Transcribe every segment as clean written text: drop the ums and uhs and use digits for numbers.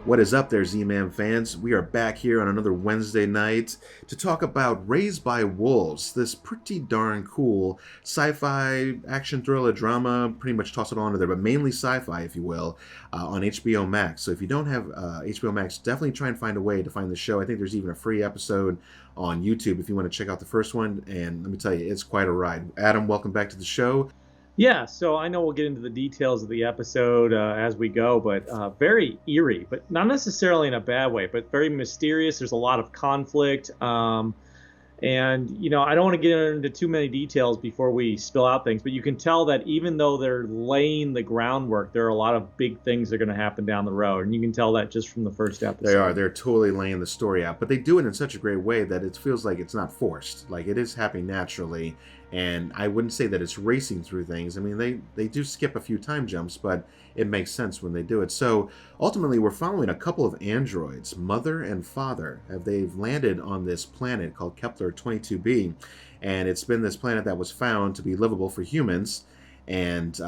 What is up there, Z-Man fans? We are back here on another Wednesday night to talk about Raised by Wolves, this pretty darn cool sci-fi action thriller drama, pretty much toss it all under there, but mainly sci-fi, if you will, on HBO Max. So if you don't have HBO Max, definitely try and find a way to find the show. I think there's even a free episode on YouTube if you want to check out the first one, and let me tell you, it's quite a ride. Adam, welcome back to the show. Yeah, so I know we'll get into the details of the episode as we go, but very eerie, but not necessarily in a bad way, but very mysterious. There's a lot of conflict. And I don't want to get into too many details before we spill out things, but you can tell that even though they're laying the groundwork, there are a lot of big things that are going to happen down the road. And you can tell that just from the first episode. They are. They're totally laying the story out, but they do it in such a great way that it feels like it's not forced. Like it is happening naturally. And I wouldn't say that it's racing through things. I mean, they do skip a few time jumps, but it makes sense when they do it. So ultimately, we're following a couple of androids, mother and father. They've landed on this planet called Keplar 22b, and it's been this planet that was found to be livable for humans. And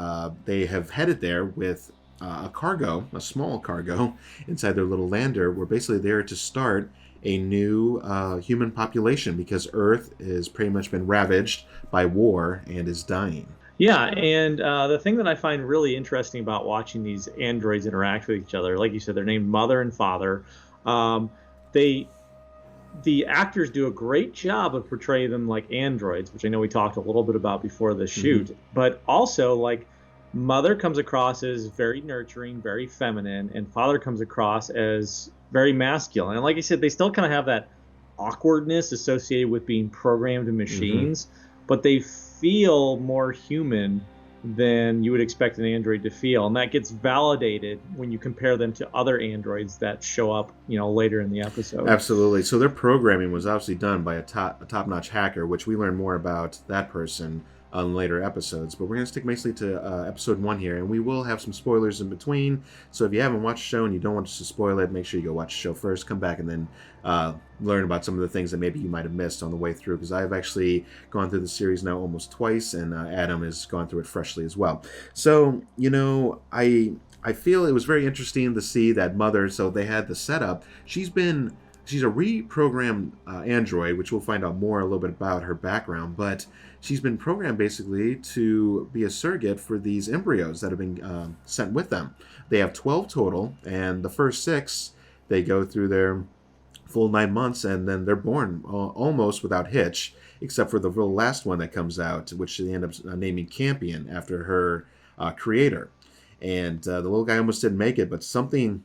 they have headed there with a cargo, a small cargo, inside their little lander. We're basically there to start a new human population because Earth has pretty much been ravaged by war and is dying. Yeah, and the thing that I find really interesting about watching these androids interact with each other, like you said, they're named Mother and Father. The actors do a great job of portraying them like androids, which I know we talked a little bit about before the shoot. Mm-hmm. But also, like, Mother comes across as very nurturing, very feminine, and Father comes across as very masculine. And like I said, they still kind of have that awkwardness associated with being programmed machines, but they feel more human than you would expect an android to feel. And that gets validated when you compare them to other androids that show up, later in the episode. Absolutely. So their programming was obviously done by a top-notch hacker, which we learn more about that person on later episodes, but we're going to stick basically to episode 1 here, and we will have some spoilers in between. So if you haven't watched the show and you don't want us to spoil it, make sure you go watch the show first, come back, and then learn about some of the things that maybe you might have missed on the way through, because I've actually gone through the series now almost twice, and Adam has gone through it freshly as well. So, I feel it was very interesting to see that Mother, so they had the setup. She's a reprogrammed android, which we'll find out more a little bit about her background, but she's been programmed basically to be a surrogate for these embryos that have been sent with them. They have 12 total, and the first 6, they go through their full 9 months, and then they're born almost without hitch, except for the real last one that comes out, which they end up naming Campion after her creator. And the little guy almost didn't make it, but something...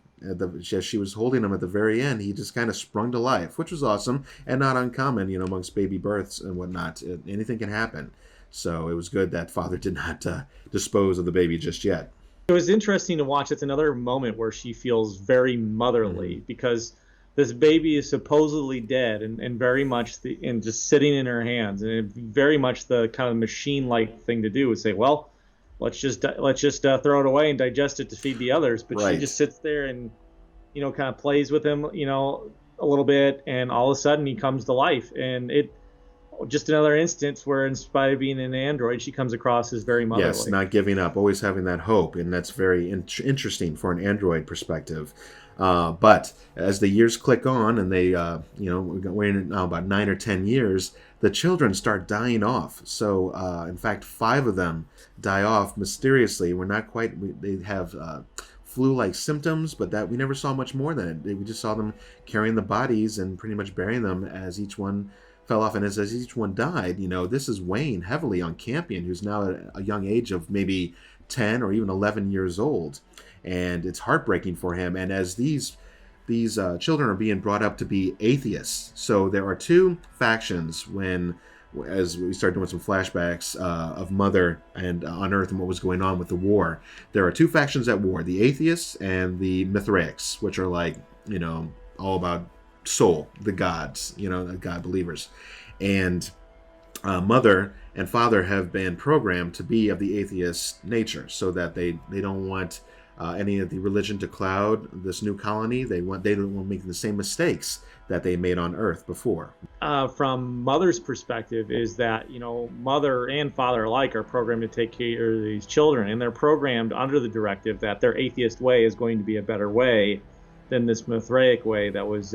as she was holding him at the very end, he just kind of sprung to life, which was awesome and not uncommon, amongst baby births and whatnot. Anything can happen. So it was good that Father did not dispose of the baby just yet. It was interesting to watch. It's another moment where she feels very motherly because this baby is supposedly dead and very much and just sitting in her hands. And it, very much the kind of machine-like thing to do would say, well, let's just throw it away and digest it to feed the others. But right. She just sits there and, kind of plays with him, a little bit. And all of a sudden he comes to life. And it just another instance where in spite of being an android, she comes across as very motherly. Yes, not giving up, always having that hope. And that's very interesting for an android perspective. But as the years click on and they, we're waiting now about 9 or 10 years, the children start dying off. So, in fact, 5 of them die off mysteriously. They have flu-like symptoms, but that we never saw much more than it. We just saw them carrying the bodies and pretty much burying them as each one fell off. And as each one died, this is weighing heavily on Campion, who's now at a young age of maybe 10 or even 11 years old. And it's heartbreaking for him. And as these children are being brought up to be atheists, so there are 2 factions as we start doing some flashbacks of Mother and on Earth and what was going on with the war. There are 2 factions at war: the atheists and the Mithraics, which are like all about soul, the gods, the God believers. And Mother and Father have been programmed to be of the atheist nature, so that they don't want any of the religion to cloud this new colony. They don't want to make the same mistakes that they made on Earth before. From Mother's perspective is that, Mother and Father alike are programmed to take care of these children, and they're programmed under the directive that their atheist way is going to be a better way than this Mithraic way that was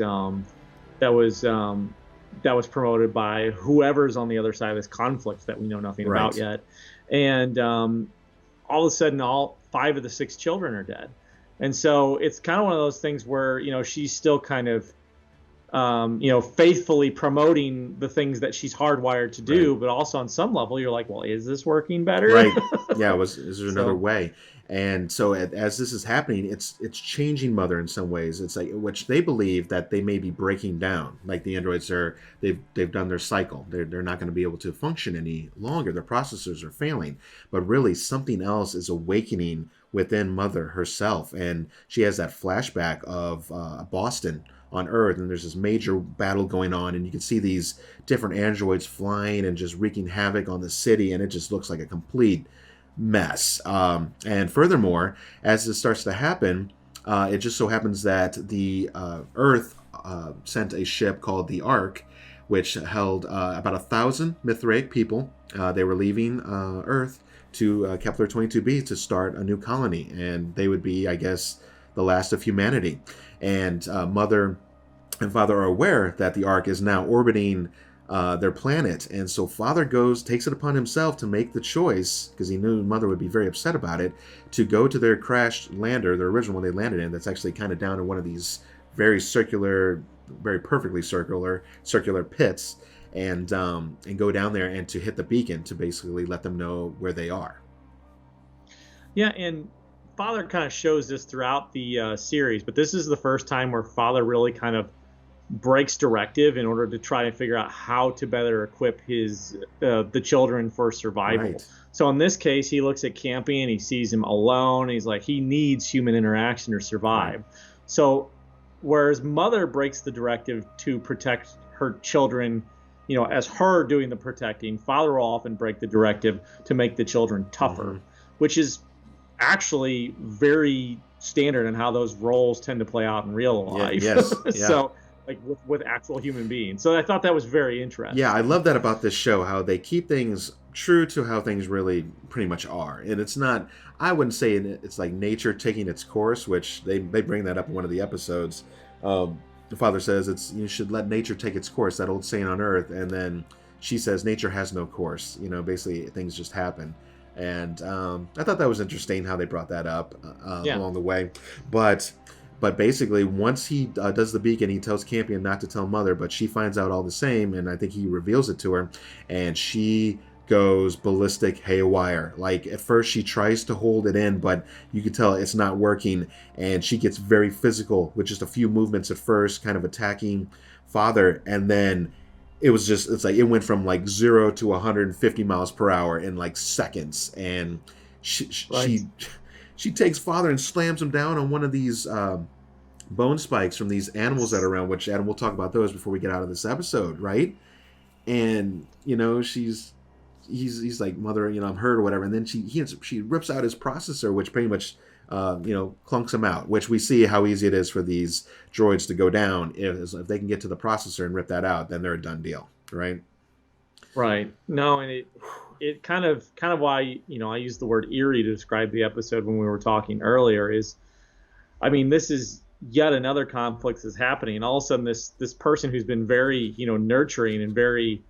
that was promoted by whoever's on the other side of this conflict that we know nothing Right. about yet. And all of a sudden, all 5 of the 6 children are dead. And so it's kind of one of those things where, she's still kind of, faithfully promoting the things that she's hardwired to do, right. But also on some level, you're like, well, is this working better? Right. Yeah. Is there another way? And so as this is happening, it's changing Mother in some ways. It's like, which they believe that they may be breaking down, like the androids they've done their cycle. They're not going to be able to function any longer. Their processors are failing, but really something else is awakening within Mother herself. And she has that flashback of Boston on Earth, and there's this major battle going on, and you can see these different androids flying and just wreaking havoc on the city, and it just looks like a complete mess. And furthermore, as this starts to happen, it just so happens that the Earth sent a ship called the Ark, which held about 1,000 Mithraic people. They were leaving Earth to Kepler 22b to start a new colony, and they would be, I guess, the last of humanity. And Mother and Father are aware that the Ark is now orbiting their planet, and so Father takes it upon himself to make the choice, because he knew Mother would be very upset about it, to go to their crashed lander, their original one they landed in, that's actually kind of down in one of these very circular, very perfectly circular pits, and go down there and to hit the beacon to basically let them know where they are. Yeah, and Father kind of shows this throughout the series, but this is the first time where Father really kind of breaks directive in order to try and figure out how to better equip the children for survival. Right. So in this case, he looks at Campy and he sees him alone. And he's like, he needs human interaction to survive. Right. So whereas Mother breaks the directive to protect her children, as her doing the protecting, Father will often break the directive to make the children tougher, which is actually very standard in how those roles tend to play out in real life. Yeah, yes. Yeah. So like with actual human beings. So I thought that was very interesting. Yeah, I love that about this show, how they keep things true to how things really pretty much are. And it's not, I wouldn't say it's like nature taking its course, which they bring that up in one of the episodes. The Father says you should let nature take its course, that old saying on Earth. And then she says nature has no course. Basically things just happen. And I thought that was interesting how they brought that up along the way. But basically, once he does the beacon, he tells Campion not to tell Mother, but she finds out all the same, and I think he reveals it to her, and she goes ballistic haywire. Like, at first she tries to hold it in, but you can tell it's not working, and she gets very physical with just a few movements at first, kind of attacking Father, and then it's like it went from like 0 to 150 miles per hour in like seconds, and she takes Father and slams him down on one of these bone spikes from these animals that are around, which Adam, we'll talk about those before we get out of this episode, right? And he's like, Mother, I'm hurt or whatever, and then she rips out his processor, which pretty much clunks him out, which we see how easy it is for these droids to go down. If they can get to the processor and rip that out, then they're a done deal, right? Right. No, and it kind of why I used the word eerie to describe the episode when we were talking earlier is, I mean, this is yet another conflict that's happening, and all of a sudden this person who's been very nurturing and very,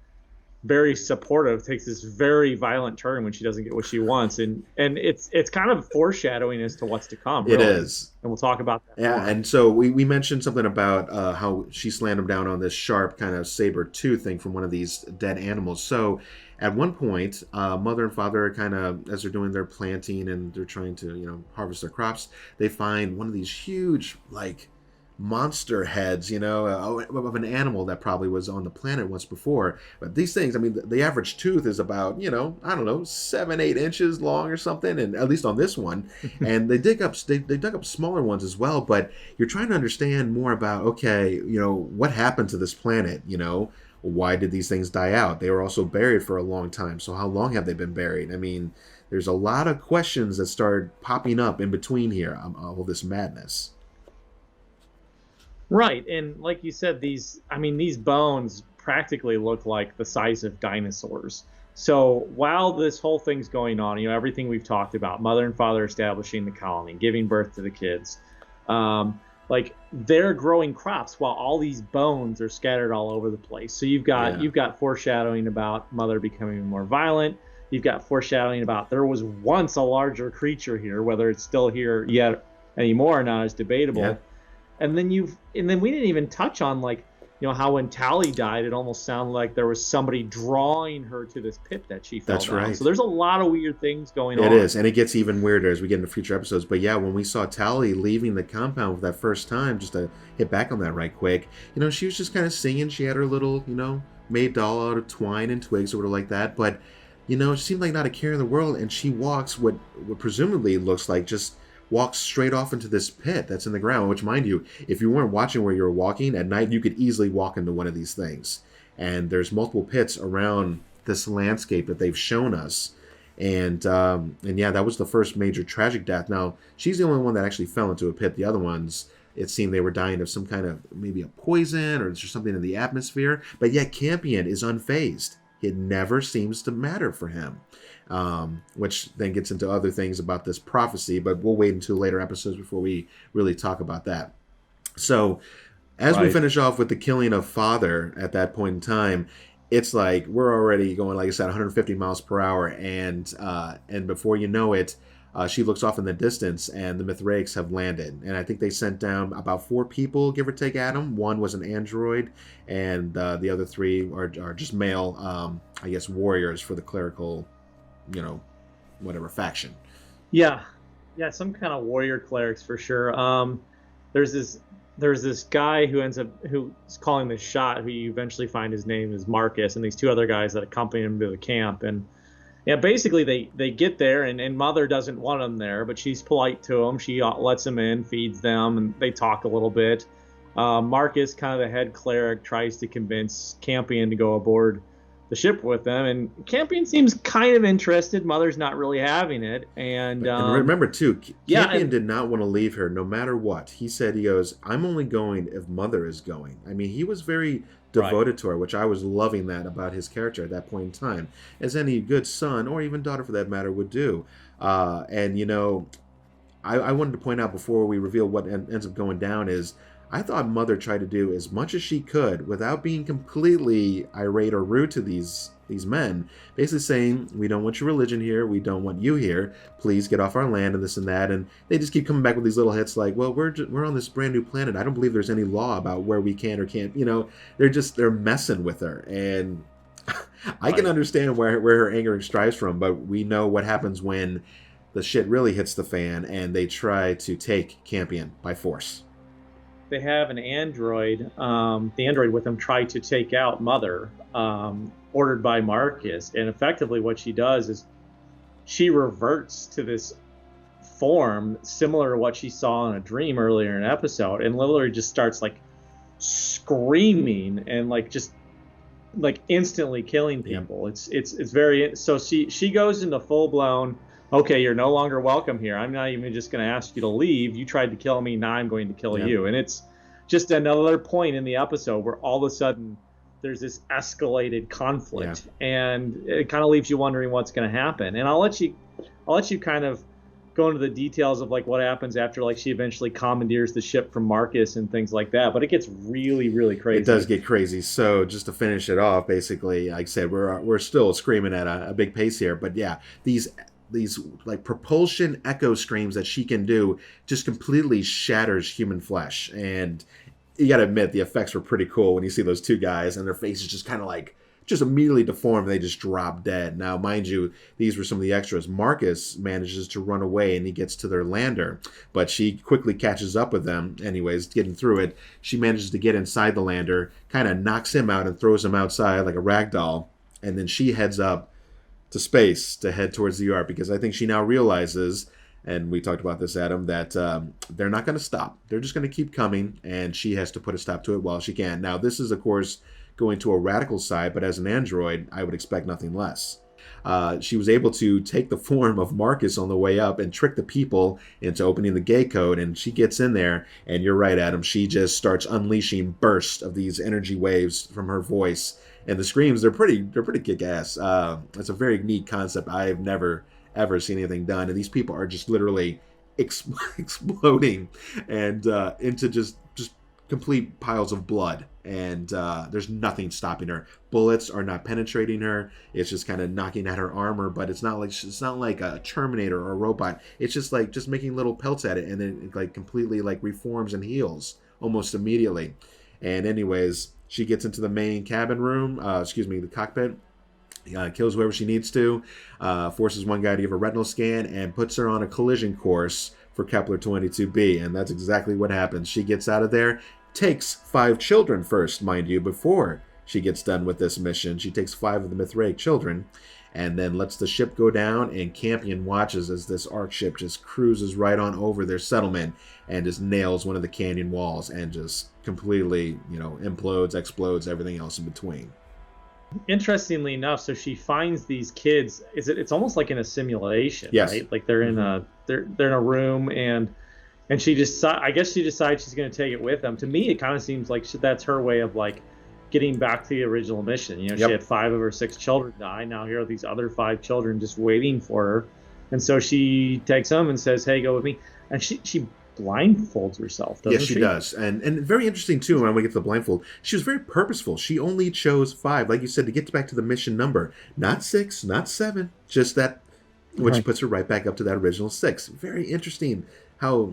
very supportive takes this very violent turn when she doesn't get what she wants, and it's kind of foreshadowing as to what's to come. Really. It is, and we'll talk about that. Yeah, more. And so we mentioned something about how she slammed him down on this sharp kind of saber tooth thing from one of these dead animals. So at one point, Mother and Father are kind of, as they're doing their planting and they're trying to harvest their crops, they find one of these huge like monster heads, of an animal that probably was on the planet once before. But these things, I mean, the average tooth is about, I don't know, 7-8 inches long or something, and at least on this one. And they dug up smaller ones as well. But you're trying to understand more about, okay, what happened to this planet? Why did these things die out? They were also buried for a long time. So how long have they been buried? I mean, there's a lot of questions that start popping up in between here, all this madness. Right, and like you said, these bones practically look like the size of dinosaurs. So while this whole thing's going on, everything we've talked about, Mother and Father establishing the colony, giving birth to the kids, like they're growing crops while all these bones are scattered all over the place. So you've got foreshadowing about Mother becoming more violent. You've got foreshadowing about there was once a larger creature here, whether it's still here yet anymore or not is Yeah, debatable. And then we didn't even touch on, like, how when Tally died, it almost sounded like there was somebody drawing her to this pit that she fell that's down. right. So there's a lot of weird things going It on. is, and it gets even weirder as we get into future episodes. But yeah, when we saw Tally leaving the compound for that first time, just to hit back on that right quick, she was just kind of singing. She had her little, made doll out of twine and twigs or whatever like that. But, it seemed like not a care in the world, and she walks what presumably looks like just walks straight off into this pit that's in the ground. Which, mind you, if you weren't watching where you were walking at night, you could easily walk into one of these things. And there's multiple pits around this landscape that they've shown us, and yeah, that was the first major tragic death. Now, she's the only one that actually fell into a pit. The other ones, it seemed they were dying of some kind of maybe a poison or just something in the atmosphere. But yet Campion is unfazed. It never seems to matter for him, which then gets into other things about this prophecy. But we'll wait until later episodes before we really talk about that. So, as we Right. finish off with the killing of Father at that point in time, it's like we're already going, like I said, 150 miles per hour, and before you know it, she looks off in the distance, and the Mithraics have landed. And I think they sent down about 4 people, give or take, Adam. One was an android, and the other 3 are just male, I guess, warriors for the clerical, you know, whatever faction. Yeah, yeah, some kind of warrior clerics for sure. There's this there's this guy who's calling this shot, who you eventually find his name is Marcus, and these 2 other guys that accompany him to the camp. And yeah, basically they get there, and Mother doesn't want them there, but she's polite to them. She lets them in, feeds them, and they talk a little bit. Marcus, kind of the head cleric, tries to convince Campion to go aboard the ship with them, and Campion seems kind of interested. Mother's not really having it, and And remember, too, yeah, Campion did not want to leave her no matter what. He said, he goes, I'm only going if Mother is going. I mean, he was very right. devoted to her, which I was loving that about his character at that point in time, as any good son, or even daughter for that matter, would do. And, I wanted to point out before we reveal what ends up going down is, I thought Mother tried to do as much as she could without being completely irate or rude to these men, basically saying, we don't want your religion here, we don't want you here, please get off our land, and this and that. And they just keep coming back with these little hits like, well, we're on this brand new planet, I don't believe there's any law about where we can or can't. They're messing with her. And I can Right. understand where her anger strives from, but we know what happens when the shit really hits the fan and they try to take Campion by force. They have an android, the android with them, try to take out Mother, ordered by Marcus. And effectively, what she does is she reverts to this form similar to what she saw in a dream earlier in an episode, and literally just starts like screaming and like just like instantly killing Yep. people. It's very, so she goes into full blown, okay, you're no longer welcome here. I'm not even just going to ask you to leave. You tried to kill me, now I'm going to kill Yep. you. And it's just another point in the episode where all of a sudden there's this escalated conflict, and it kind of leaves you wondering what's going to happen. And I'll let you kind of go into the details of like what happens after, like, she eventually commandeers the ship from Marcus and things like that. But it gets really, really crazy. It does get crazy. So just to finish it off, basically, like I said, we're still screaming at a big pace here. But yeah, these like propulsion echo screams that she can do just completely shatters human flesh. And you got to admit, the effects were pretty cool when you see those 2 guys and their faces just kind of like just immediately deformed. They just drop dead. Now, mind you, these were some of the extras. Marcus manages to run away and he gets to their lander, but she quickly catches up with them. Anyways, getting through it, she manages to get inside the lander, kind of knocks him out and throws him outside like a rag doll. And then she heads up to space to head towards the Ark, because I think she now realizes, and we talked about this, Adam, that they're not going to stop. They're just going to keep coming, and she has to put a stop to it while she can. Now, this is, of course, going to a radical side, but as an android, I would expect nothing less. She was able to take the form of Marcus on the way up and trick the people into opening the gate code, and she gets in there, and you're right, Adam, she just starts unleashing bursts of these energy waves from her voice, and the screams, they're pretty kick-ass. It's a very neat concept. I've never ever seen anything done, and these people are just literally exploding and into just complete piles of blood. And there's nothing stopping her. Bullets are not penetrating her. It's just kind of knocking at her armor, but it's not like a Terminator or a robot. It's just making little pelts at it, and then it like completely like reforms and heals almost immediately. And anyways, she gets into the main cabin room. The cockpit. Kills whoever she needs to, forces one guy to give a retinal scan, and puts her on a collision course for Kepler 22b. And that's exactly what happens. She gets out of there, takes 5 children first, mind you, before she gets done with this mission. She takes 5 of the Mithraic children, and then lets the ship go down, and Campion watches as this arc ship just cruises right on over their settlement and just nails one of the canyon walls and just completely, implodes, explodes, everything else in between. Interestingly enough, so she finds these kids. It's almost like in a simulation, yes. Right? Like they're in a room, and I guess she decides she's going to take it with them. To me, it kind of seems like that's her way of like getting back to the original mission. She had 5 of her 6 children die. Now here are these other 5 children just waiting for her, and so she takes them and says, "Hey, go with me." And she blindfolds herself, doesn't she? Yes, she does. And very interesting, too, when we get to the blindfold. She was very purposeful. She only chose 5, like you said, to get back to the mission number. Not 6, not 7, just that, which puts her right back up to that original 6. Very interesting how,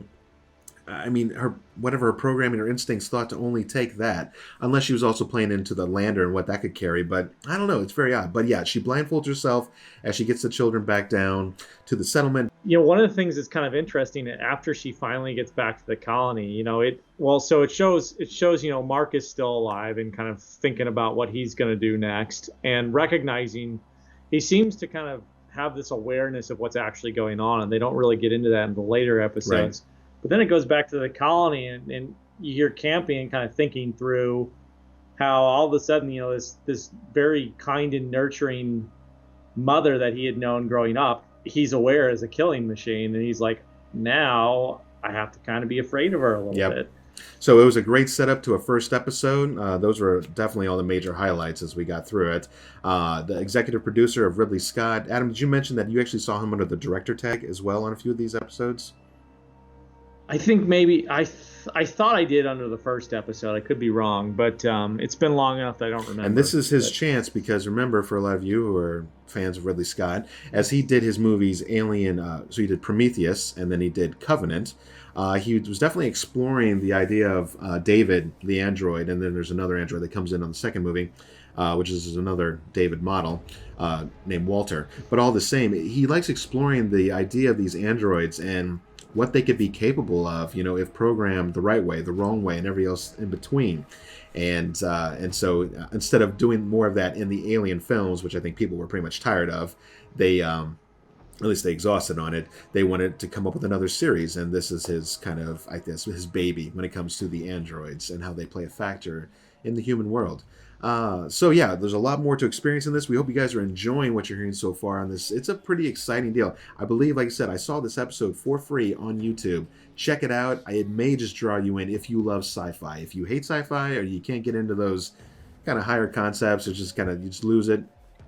her programming or instincts thought to only take that, unless she was also playing into the lander and what that could carry. But I don't know, it's very odd. But yeah, she blindfolds herself as she gets the children back down to the settlement. One of the things that's kind of interesting, after she finally gets back to the colony, it shows Mark is still alive and kind of thinking about what he's going to do next, and recognizing he seems to kind of have this awareness of what's actually going on, and they don't really get into that in the later episodes. Right. But then it goes back to the colony, and you hear Campion kind of thinking through how all of a sudden, this very kind and nurturing mother that he had known growing up, he's aware as a killing machine, and he's like, now I have to kind of be afraid of her a little bit. So it was a great setup to a first episode. Those were definitely all the major highlights as we got through it. The executive producer of Ridley Scott, Adam, did you mention that you actually saw him under the director tag as well on a few of these episodes? I think maybe I thought I did under the first episode. I could be wrong, but it's been long enough that I don't remember. And this is his chance, because remember, for a lot of you who are fans of Ridley Scott, as he did his movies Alien, so he did Prometheus, and then he did Covenant. He was definitely exploring the idea of David, the android, and then there's another android that comes in on the second movie, which is another David model named Walter. But all the same, he likes exploring the idea of these androids and what they could be capable of, if programmed the right way, the wrong way, and everything else in between. And so instead of doing more of that in the Alien films, which I think people were pretty much tired of, they, at least they exhausted on it, they wanted to come up with another series. And this is his kind of, I guess, his baby when it comes to the androids and how they play a factor in the human world. So yeah, there's a lot more to experience in this. We hope you guys are enjoying what you're hearing so far on this. It's a pretty exciting deal. I believe, like I said, I saw this episode for free on YouTube. Check it out. It may just draw you in if you love sci-fi. If you hate sci-fi or you can't get into those kind of higher concepts, or you just lose it,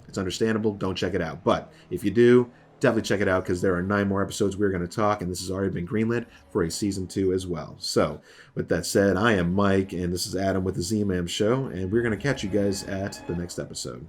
it's understandable. Don't check it out. But if you do, definitely check it out, because there are 9 more episodes we're going to talk, and this has already been greenlit for a season 2 as well. So with that said, I am Mike, and this is Adam with the Z-Man Show, and we're going to catch you guys at the next episode.